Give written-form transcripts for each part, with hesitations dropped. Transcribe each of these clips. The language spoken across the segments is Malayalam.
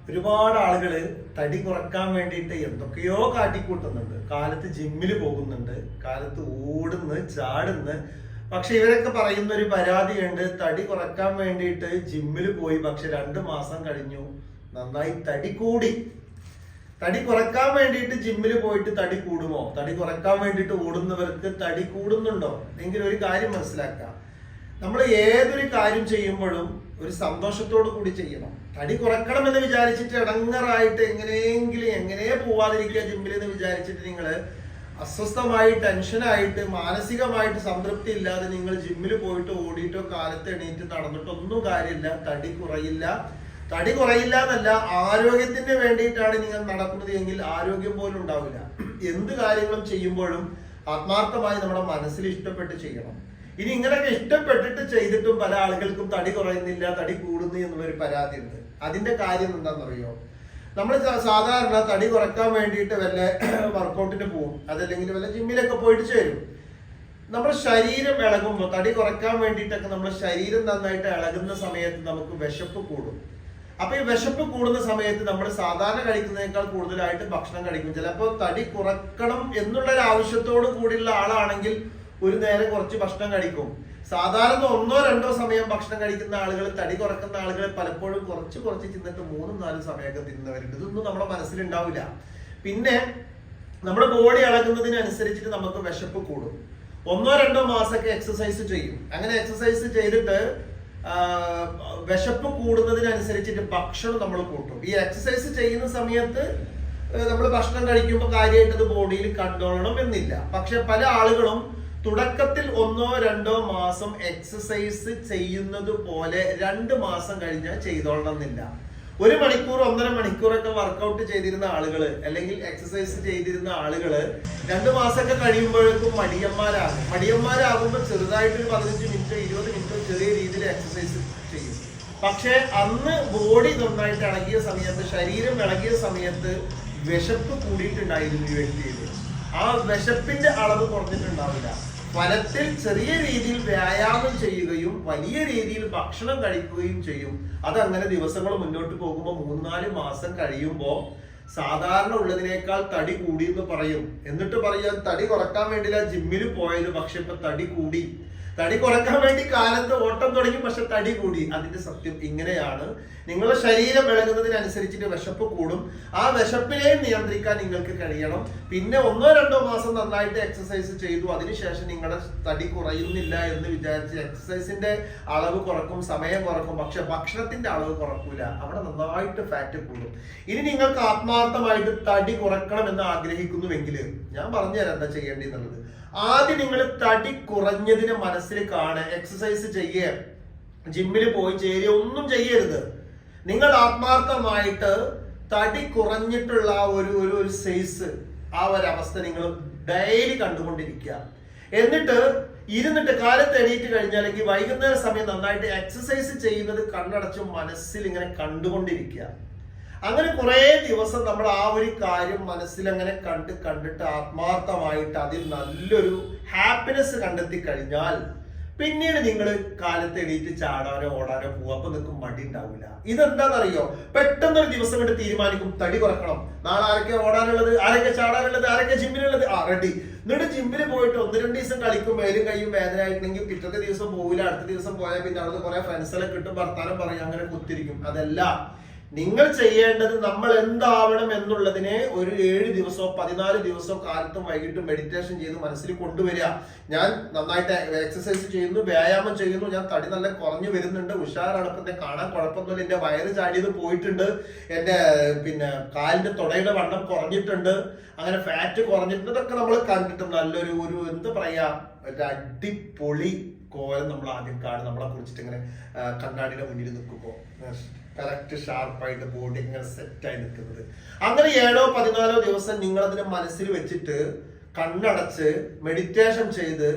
ഒരുപാട് ആളുകള് തടി കുറക്കാൻ വേണ്ടിയിട്ട് എന്തൊക്കെയോ കാട്ടിക്കൂട്ടുന്നുണ്ട്. കാലത്ത് ജിമ്മിൽ പോകുന്നുണ്ട്, കാലത്ത് ഓടുന്ന് ചാടുന്ന്. പക്ഷെ ഇവരൊക്കെ പറയുന്ന ഒരു പരാതിയുണ്ട്, തടി കുറക്കാൻ വേണ്ടിയിട്ട് ജിമ്മിൽ പോയി, പക്ഷെ 2 മാസം കഴിഞ്ഞു നന്നായി തടി കൂടി. തടി കുറക്കാൻ വേണ്ടിയിട്ട് ജിമ്മിൽ പോയിട്ട് തടി കൂടുമോ? തടി കുറക്കാൻ വേണ്ടിയിട്ട് ഓടുന്നവർക്ക് തടി കൂടുന്നുണ്ടോ? എങ്കിൽ ഒരു കാര്യം മനസ്സിലാക്കാം, നമ്മൾ ഏതൊരു കാര്യം ചെയ്യുമ്പോഴും ഒരു സന്തോഷത്തോടു കൂടി ചെയ്യണം. തടി കുറക്കണമെന്ന് വിചാരിച്ചിട്ട് ഇടങ്ങറായിട്ട് എങ്ങനെ പോവാതിരിക്കുക ജിമ്മിൽ എന്ന് വിചാരിച്ചിട്ട് നിങ്ങൾ അസ്വസ്ഥമായി ടെൻഷനായിട്ട് മാനസികമായിട്ട് സംതൃപ്തി ഇല്ലാതെ നിങ്ങൾ ജിമ്മിൽ പോയിട്ട് ഓടിയിട്ടോ കാലത്ത് എണീറ്റ് നടന്നിട്ടോ ഒന്നും കാര്യമില്ല. തടി കുറയില്ല. തടി കുറയില്ല എന്നല്ല, ആരോഗ്യത്തിന് വേണ്ടിയിട്ടാണ് നിങ്ങൾ നടക്കുന്നത് എങ്കിൽ ആരോഗ്യം പോലും ഉണ്ടാവില്ല. എന്ത് കാര്യങ്ങളും ചെയ്യുമ്പോഴും ആത്മാർത്ഥമായി നമ്മുടെ മനസ്സിൽ ഇഷ്ടപ്പെട്ട് ചെയ്യണം. ഇനി ഇങ്ങനെയൊക്കെ ഇഷ്ടപ്പെട്ടിട്ട് ചെയ്തിട്ടും പല ആളുകൾക്കും തടി കുറയുന്നില്ല, തടി കൂടുന്നു എന്നുള്ളൊരു പരാതി ഉണ്ട്. അതിന്റെ കാര്യം എന്താണെന്നറിയോ? നമ്മൾ സാധാരണ തടി കുറക്കാൻ വേണ്ടിയിട്ട് വല്ല വർക്കൗട്ടിന് പോകും, അതല്ലെങ്കിൽ വല്ല ജിമ്മിലൊക്കെ പോയിട്ട് ചേരും. നമ്മുടെ ശരീരം ഇളകുമ്പോൾ, തടി കുറക്കാൻ വേണ്ടിയിട്ടൊക്കെ നമ്മുടെ ശരീരം നന്നായിട്ട് ഇളകുന്ന സമയത്ത് നമുക്ക് വിശപ്പ് കൂടും. അപ്പൊ ഈ വിശപ്പ് കൂടുന്ന സമയത്ത് നമ്മൾ സാധാരണ കഴിക്കുന്നതിനേക്കാൾ കൂടുതലായിട്ട് ഭക്ഷണം കഴിക്കും. ചിലപ്പോൾ തടി കുറക്കണം എന്നുള്ള ഒരു ആവശ്യത്തോട് കൂടിയുള്ള ആളാണെങ്കിൽ ഒരു നേരം കുറച്ച് ഭക്ഷണം കഴിക്കും. സാധാരണ 1-2 സമയം ഭക്ഷണം കഴിക്കുന്ന ആളുകൾ, തടി കുറക്കുന്ന ആളുകൾ പലപ്പോഴും കുറച്ച് തിന്നിട്ട് 3-4 സമയമൊക്കെ തിന്നുന്നവരുണ്ട്. ഇതൊന്നും നമ്മുടെ മനസ്സിലുണ്ടാവില്ല. പിന്നെ നമ്മുടെ ബോഡി ഇളകുന്നതിനനുസരിച്ചിട്ട് നമുക്ക് വിശപ്പ് കൂടും. 1-2 മാസമൊക്കെ എക്സസൈസ് ചെയ്യും. അങ്ങനെ എക്സസൈസ് ചെയ്തിട്ട് വിശപ്പ് കൂടുന്നതിനനുസരിച്ചിട്ട് ഭക്ഷണം നമ്മൾ കൂട്ടും. ഈ എക്സസൈസ് ചെയ്യുന്ന സമയത്ത് നമ്മൾ ഭക്ഷണം കഴിക്കുമ്പോൾ കാര്യമായിട്ട് അത് ബോഡിയിൽ കണ്ടോളണം എന്നില്ല. പക്ഷെ പല ആളുകളും തുടക്കത്തിൽ 1-2 മാസം എക്സസൈസ് ചെയ്യുന്നത് പോലെ 2 മാസം കഴിഞ്ഞാൽ ചെയ്തോളണം എന്നില്ല. 1 മണിക്കൂർ 1.5 മണിക്കൂറൊക്കെ വർക്കൗട്ട് ചെയ്തിരുന്ന ആളുകള് അല്ലെങ്കിൽ എക്സസൈസ് ചെയ്തിരുന്ന ആളുകള് 2 മാസമൊക്കെ കഴിയുമ്പോഴേക്കും മടിയന്മാരാകുമ്പോൾ ചെറുതായിട്ടൊരു 15 മിനിറ്റോ 20 മിനിറ്റോ ചെറിയ രീതിയിൽ എക്സസൈസ് ചെയ്യും. പക്ഷെ അന്ന് ബോഡി നന്നായിട്ട് ഇളകിയ സമയത്ത്, ശരീരം ഇളകിയ സമയത്ത് വിശപ്പ് കൂടിയിട്ടുണ്ടായിരുന്നു ഈ വ്യക്തിയിൽ. ആ വിശപ്പിന്റെ അളവ് കുറഞ്ഞിട്ടുണ്ടാവില്ല. ഫലത്തിൽ ചെറിയ രീതിയിൽ വ്യായാമം ചെയ്യുകയും വലിയ രീതിയിൽ ഭക്ഷണം കഴിക്കുകയും ചെയ്യും. അതങ്ങനെ ദിവസങ്ങൾ മുന്നോട്ട് പോകുമ്പോൾ 3-4 മാസം കഴിയുമ്പോൾ സാധാരണ ഉള്ളതിനേക്കാൾ തടി കൂടി എന്ന് പറയും. എന്നിട്ട് പറയാൻ തടി കുറക്കാൻ വേണ്ടിയില്ല ജിമ്മിൽ പോയത്, പക്ഷെ ഇപ്പൊ തടി കൂടി. തടി കുറക്കാൻ വേണ്ടി കാലത്ത് ഓട്ടം തുടങ്ങി, പക്ഷെ തടി കൂടി. അതിന്റെ സത്യം ഇങ്ങനെയാണ്. നിങ്ങളുടെ ശരീരം ഇളകുന്നതിനനുസരിച്ചിട്ട് വിശപ്പ് കൂടും. ആ വിശപ്പിനെ നിയന്ത്രിക്കാൻ നിങ്ങൾക്ക് കഴിയണം. പിന്നെ 1-2 മാസം നന്നായിട്ട് എക്സസൈസ് ചെയ്തു, അതിനുശേഷം നിങ്ങളുടെ തടി കുറയുന്നില്ല എന്ന് വിചാരിച്ച് എക്സസൈസിന്റെ അളവ് കുറക്കും, സമയം കുറക്കും, പക്ഷെ ഭക്ഷണത്തിന്റെ അളവ് കുറക്കൂല. അവിടെ നന്നായിട്ട് ഫാറ്റ് കൂടും. ഇനി നിങ്ങൾക്ക് ആത്മാർത്ഥമായിട്ട് തടി കുറക്കണം എന്ന് ആഗ്രഹിക്കുന്നുവെങ്കിൽ ഞാൻ പറഞ്ഞുതരാം എന്താ ചെയ്യേണ്ടതെന്നുള്ളത്. ആദ്യം നിങ്ങൾ തടി കുറഞ്ഞതിനെ മനസ്സിൽ കാണുക. എക്സസൈസ് ചെയ്യുക, ജിമ്മിൽ പോയി ചേരുക, ഒന്നും ചെയ്യരുത്. നിങ്ങൾ ആത്മാർത്ഥമായിട്ട് തടി കുറഞ്ഞിട്ടുള്ള ഒരു സൈസ്, ആ ഒരവസ്ഥ നിങ്ങൾ ഡെയിലി കണ്ടുകൊണ്ടിരിക്കുക. എന്നിട്ട് ഇരുന്നിട്ട് കാലത്ത് എണീറ്റ് കഴിഞ്ഞാൽ അല്ലെങ്കിൽ വൈകുന്നേര സമയം നന്നായിട്ട് എക്സസൈസ് ചെയ്യുന്നത് കണ്ണടച്ചും മനസ്സിൽ ഇങ്ങനെ കണ്ടുകൊണ്ടിരിക്കുക. അങ്ങനെ കുറെ ദിവസം നമ്മൾ ആ ഒരു കാര്യം മനസ്സിൽ അങ്ങനെ കണ്ടിട്ട് ആത്മാർത്ഥമായിട്ട് അതിൽ നല്ലൊരു ഹാപ്പിനെസ് കണ്ടെത്തി കഴിഞ്ഞാൽ പിന്നീട് നിങ്ങൾ കാലത്ത് എണീറ്റ് ചാടാനോ ഓടാനോ പോവാ, അപ്പൊ നിങ്ങൾക്ക് മടി ഉണ്ടാവില്ല. ഇതെന്താണെന്നറിയോ? പെട്ടെന്നൊരു ദിവസം കൊണ്ട് തീരുമാനിക്കും തടി കുറക്കണം. നാളെ ആരൊക്കെ ഓടാനുള്ളത്, ആരൊക്കെ ചാടാനുള്ളത്, ആരൊക്കെ ജിമ്മിനുള്ളത്, റെഡി. എന്നിട്ട് ജിമ്മിൽ പോയിട്ട് 1-2 ദിവസം കളിക്കും, മേലും കയ്യും വേദന ആയിട്ടുണ്ടെങ്കിൽ പിറ്റത്തെ ദിവസം പോവില്ല. അടുത്ത ദിവസം പോയാൽ പിന്നെ അവിടെ കുറെ ഫ്രണ്ട്സിനെ കിട്ടും, വർത്താനം പറയും, അങ്ങനെ കുത്തിരിക്കും. അതല്ല നിങ്ങൾ ചെയ്യേണ്ടത്. നമ്മൾ എന്താവണം എന്നുള്ളതിനെ ഒരു 7 ദിവസമോ 14 ദിവസമോ കാലത്തും വൈകിട്ടും മെഡിറ്റേഷൻ ചെയ്ത് മനസ്സിൽ കൊണ്ടുവരിക. ഞാൻ നന്നായിട്ട് എക്സസൈസ് ചെയ്യുന്നു, വ്യായാമം ചെയ്യുന്നു, ഞാൻ തടി നല്ല കുറഞ്ഞു വരുന്നുണ്ട്, ഉഷാറാണ്, ഇപ്പൊ കാണാൻ കുഴപ്പമൊന്നുമില്ല, എന്റെ വയറ് ചാടിയത് പോയിട്ടുണ്ട്, എന്റെ കാലിന്റെ തുടയുടെ വണ്ണം കുറഞ്ഞിട്ടുണ്ട്, അങ്ങനെ ഫാറ്റ് കുറഞ്ഞിട്ടുണ്ട്. ഇതൊക്കെ നമ്മൾ കണ്ടിട്ട് നല്ലൊരു എന്താ പറയാ, ഒരു അടിപൊളി കോലം നമ്മൾ ആദ്യം കാണും. നമ്മളെ കുറിച്ചിട്ട് ഇങ്ങനെ കണ്ണാടിയുടെ മുന്നിൽ നിൽക്കുമ്പോൾ കറക്റ്റ് ഷാർപ്പായിട്ട് ബോഡി ഇങ്ങനെ സെറ്റായി നിൽക്കുന്നത്. അങ്ങനെ 7-14 ദിവസം നിങ്ങൾ അതിനെ മനസ്സിൽ വെച്ചിട്ട് കണ്ണടച്ച് മെഡിറ്റേഷൻ ചെയ്ത്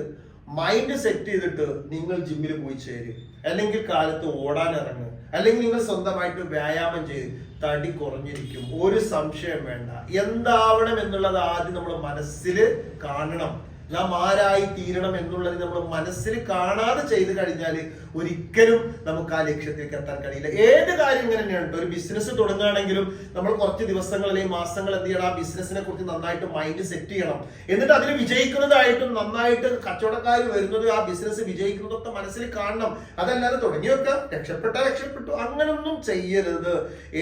മൈൻഡ് സെറ്റ് ചെയ്തിട്ട് നിങ്ങൾ ജിമ്മിൽ പോയി ചേരും, അല്ലെങ്കിൽ കാലത്ത് ഓടാൻ ഇറങ്ങും, അല്ലെങ്കിൽ നിങ്ങൾ സ്വന്തമായിട്ട് വ്യായാമം ചെയ്ത് തടി കുറഞ്ഞിരിക്കും. ഒരു സംശയം വേണ്ട. എന്താവണം എന്നുള്ളത് ആദ്യം നമ്മൾ മനസ്സിൽ കാണണം. നാം ആരായി തീരണം എന്നുള്ളത് നമ്മൾ മനസ്സിൽ കാണാതെ ചെയ്ത് കഴിഞ്ഞാൽ ഒരിക്കലും നമുക്ക് ആ ലക്ഷ്യത്തിലേക്ക് എത്താൻ കഴിയില്ല. ഏത് കാര്യം ഇങ്ങനെ തന്നെയാണ്. ഒരു ബിസിനസ് തുടങ്ങുകയാണെങ്കിലും നമ്മൾ കുറച്ച് ദിവസങ്ങൾ അല്ലെങ്കിൽ മാസങ്ങൾ എന്ത് ചെയ്യണം, ആ ബിസിനസിനെ കുറിച്ച് നന്നായിട്ട് മൈൻഡ് സെറ്റ് ചെയ്യണം. എന്നിട്ട് അതിൽ വിജയിക്കുന്നതായിട്ടും നന്നായിട്ട് കച്ചവടക്കാർ വരുന്നത്, ആ ബിസിനസ് വിജയിക്കുന്നതൊക്കെ മനസ്സിൽ കാണണം. അതല്ലാതെ തുടങ്ങിയൊക്കെ രക്ഷപ്പെട്ടു അങ്ങനൊന്നും ചെയ്യരുത്.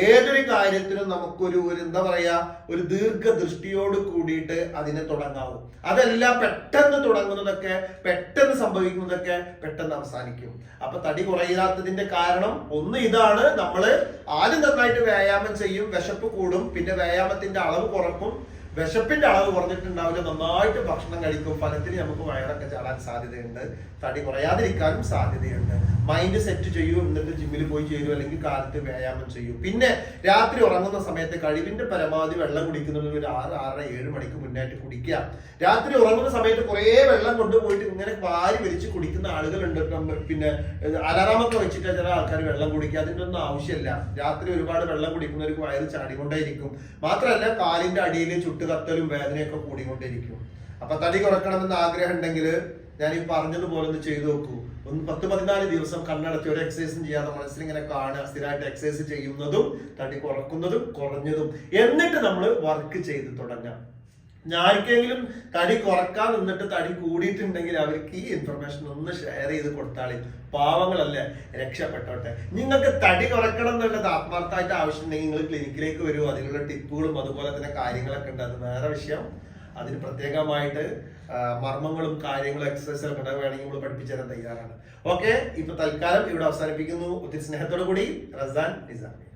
ഏതൊരു കാര്യത്തിനും നമുക്കൊരു എന്താ പറയാ, ഒരു ദീർഘദൃഷ്ടിയോട് കൂടിയിട്ട് അതിനെ തുടങ്ങാവും. അതെല്ലാം പെട്ടെന്ന് തുടങ്ങുന്നതൊക്കെ, പെട്ടെന്ന് സംഭവിക്കുന്നതൊക്കെ പെട്ടെന്ന് അവസാനിക്കും. അപ്പൊ തടി കുറയാത്തതിന്റെ കാരണം ഒന്ന് ഇതാണ്, നമ്മള് ആദ്യം നന്നായിട്ട് വ്യായാമം ചെയ്യും, വിശപ്പ് കൂടും, പിന്നെ വ്യായാമത്തിന്റെ അളവ് കുറക്കും. വിശപ്പിന്റെ അളവ് കുറഞ്ഞിട്ടുണ്ടാവില്ല, നന്നായിട്ട് ഭക്ഷണം കഴിക്കും, ഫലത്തിന് നമുക്ക് വയറൊക്കെ ചാടാൻ സാധ്യതയുണ്ട്, തടി കുറയാതിരിക്കാനും സാധ്യതയുണ്ട്. മൈൻഡ് സെറ്റ് ചെയ്യും, എന്നിട്ട് ജിമ്മിൽ പോയി ചേരും, അല്ലെങ്കിൽ കാലത്ത് വ്യായാമം ചെയ്യും. പിന്നെ രാത്രി ഉറങ്ങുന്ന സമയത്ത് കഴിവിന്റെ പരമാവധി വെള്ളം കുടിക്കുന്നത് ഒരു 6, 6:30, 7 മണിക്ക് മുന്നായിട്ട് കുടിക്കുക. രാത്രി ഉറങ്ങുന്ന സമയത്ത് കുറേ വെള്ളം കൊണ്ടുപോയിട്ട് ഇങ്ങനെ വാരി വലിച്ച് കുടിക്കുന്ന ആളുകളുണ്ട്. പിന്നെ അലാറാമൊക്കെ വെച്ചിട്ട് ചില ആൾക്കാർ വെള്ളം കുടിക്കുക. അതിൻ്റെ ഒന്നും ആവശ്യമില്ല. രാത്രി ഒരുപാട് വെള്ളം കുടിക്കുന്നവർക്ക് വയറ് ചാടിക്കൊണ്ടേയിരിക്കും. മാത്രമല്ല കാലിന്റെ അടിയിൽ ചുട്ടുകത്തലും വേദനയൊക്കെ കൂടിക്കൊണ്ടിരിക്കും. അപ്പൊ തടി കുറക്കണമെന്ന് ആഗ്രഹം ഉണ്ടെങ്കിൽ ഞാൻ ഈ പറഞ്ഞതുപോലെ ഒന്ന് ചെയ്തു നോക്കൂ. 10-14 ദിവസം കണ്ണടച്ച് ഒരു എക്സസൈസും ചെയ്യാതെ മനസ്സിലിങ്ങനെ കാണുക. സ്ഥിരമായിട്ട് എക്സസൈസ് ചെയ്യുന്നതും തടി കുറക്കുന്നതും കുറഞ്ഞതും, എന്നിട്ട് നമ്മൾ വർക്ക് ചെയ്ത് തുടങ്ങാം. ആർക്കെങ്കിലും തടി കുറക്കാൻ നിന്നിട്ട് തടി കൂടിയിട്ടുണ്ടെങ്കിൽ അവർക്ക് ഈ ഇൻഫർമേഷൻ ഒന്ന് ഷെയർ ചെയ്ത് കൊടുത്താളി. പാവങ്ങളല്ലേ, രക്ഷപ്പെട്ടോട്ടെ. നിങ്ങൾക്ക് തടി കുറക്കണം എന്നുള്ളത് ആത്മാർത്ഥമായിട്ട് ആവശ്യമുണ്ടെങ്കിൽ നിങ്ങൾ ക്ലിനിക്കിലേക്ക് വരൂ. അതിനുള്ള ടിപ്പുകളും അതുപോലെ തന്നെ കാര്യങ്ങളൊക്കെ ഉണ്ട്. അത് വേറെ വിഷയം. അതിന് പ്രത്യേകമായിട്ട് മർമ്മങ്ങളും കാര്യങ്ങളും എക്സസൈസുകളൊക്കെ ഉണ്ട്. വേണമെങ്കിൽ നമ്മൾ പഠിപ്പിച്ചു തരാൻ തയ്യാറാണ്. ഓക്കെ, ഇപ്പൊ തൽക്കാലം ഇവിടെ അവസാനിപ്പിക്കുന്നു. ഒത്തിരി സ്നേഹത്തോടു കൂടി റസാൻ നിസാമി.